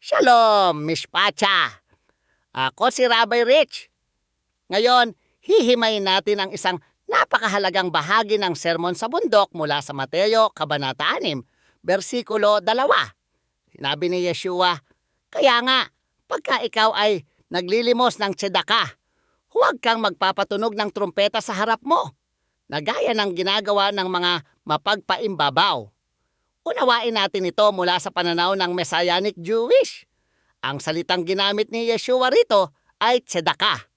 Shalom, Miss Pacha. Ako si Rabbi Rich. Ngayon, hihimayin natin ang isang napakahalagang bahagi ng sermon sa bundok mula sa Mateo, Kabanata 6, versikulo 2. Sinabi ni Yeshua, "Kaya nga, pagka ikaw ay naglilimos ng tsedaka, huwag kang magpapatunog ng trumpeta sa harap mo, na gaya ng ginagawa ng mga mapagpaimbabaw." Unawain natin ito mula sa pananaw ng Messianic Jewish. Ang salitang ginamit ni Yeshua rito ay tzedakah.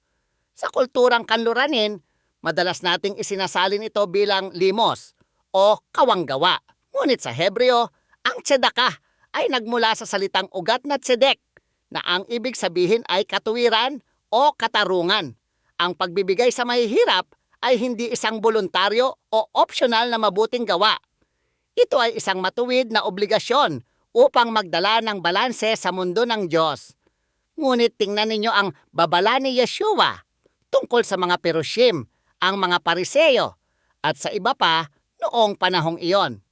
Sa kulturang kanluranin, madalas nating isinasalin ito bilang limos o kawanggawa. Ngunit sa Hebreo, ang tzedakah ay nagmula sa salitang ugat na tzedek, na ang ibig sabihin ay katuwiran o katarungan. Ang pagbibigay sa mahihirap ay hindi isang voluntaryo o optional na mabuting gawa. Ito ay isang matuwid na obligasyon upang magdala ng balanse sa mundo ng Diyos. Ngunit tingnan ninyo ang babala ni Yeshua tungkol sa mga Perushim, ang mga Pariseo, at sa iba pa noong panahong iyon.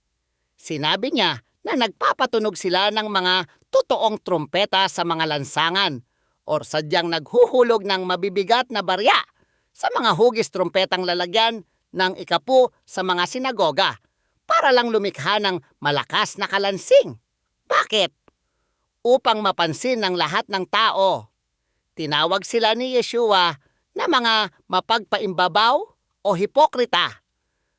Sinabi niya na nagpapatunog sila ng mga totoong trumpeta sa mga lansangan o sadyang naghuhulog ng mabibigat na barya sa mga hugis trumpetang lalagyan ng ikapu sa mga sinagoga para lang lumikha ng malakas na kalansing. Bakit? Upang mapansin ng lahat ng tao. Tinawag sila ni Yeshua na mga mapagpaimbabaw o hipokrita.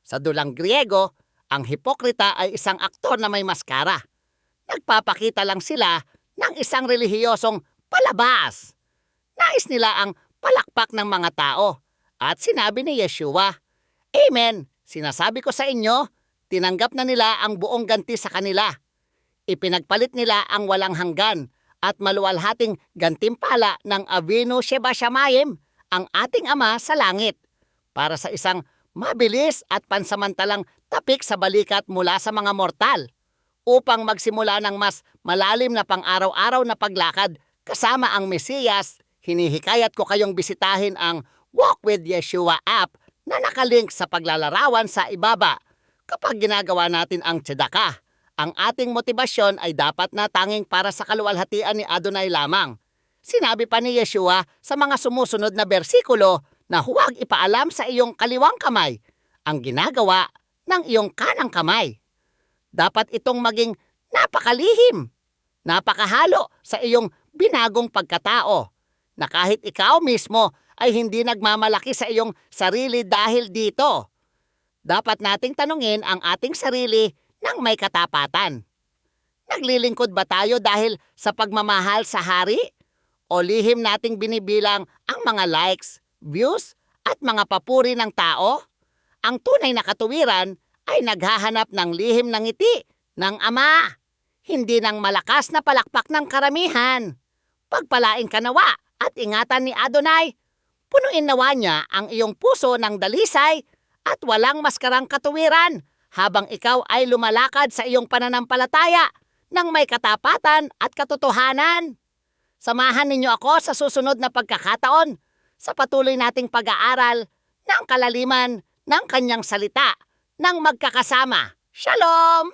Sa dulang Griego, ang hipokrita ay isang aktor na may maskara. Nagpapakita lang sila ng isang relihiyosong palabas. Nais nila ang palakpak ng mga tao. At sinabi ni Yeshua, "Amen, sinasabi ko sa inyo, tinanggap na nila ang buong ganti sa kanila. Ipinagpalit nila ang walang hanggan at maluwalhating gantimpala ng Avinu Sheba Shamayim, ang ating Ama sa langit, para sa isang mabilis at pansamantalang tapik sa balikat mula sa mga mortal, upang magsimula ng mas malalim na pang-araw-araw na paglakad kasama ang Mesiyas. Hinihikayat ko kayong bisitahin ang Walk with Yeshua app na nakalink sa paglalarawan sa ibaba. Kapag ginagawa natin ang tzedakah, ang ating motibasyon ay dapat na tanging para sa kaluwalhatian ni Adonai lamang." Sinabi pa ni Yeshua sa mga sumusunod na bersikulo na huwag ipaalam sa iyong kaliwang kamay ang ginagawa ng iyong kanang kamay. Dapat itong maging napakalihim, napakahalo sa iyong binagong pagkatao, na kahit ikaw mismo ay hindi nagmamalaki sa iyong sarili dahil dito. Dapat nating tanungin ang ating sarili ng may katapatan. Naglilingkod ba tayo dahil sa pagmamahal sa hari? O lihim nating binibilang ang mga likes, views, at mga papuri ng tao? Ang tunay na katuwiran ay naghahanap ng lihim ng ngiti ng Ama, hindi ng malakas na palakpak ng karamihan. Pagpalain ka nawa at ingatan ni Adonai. Punuin nawa niya ang iyong puso ng dalisay at walang maskarang katuwiran habang ikaw ay lumalakad sa iyong pananampalataya ng may katapatan at katotohanan. Samahan ninyo ako sa susunod na pagkakataon sa patuloy nating pag-aaral ng kalaliman ng kanyang salita ng magkakasama. Shalom!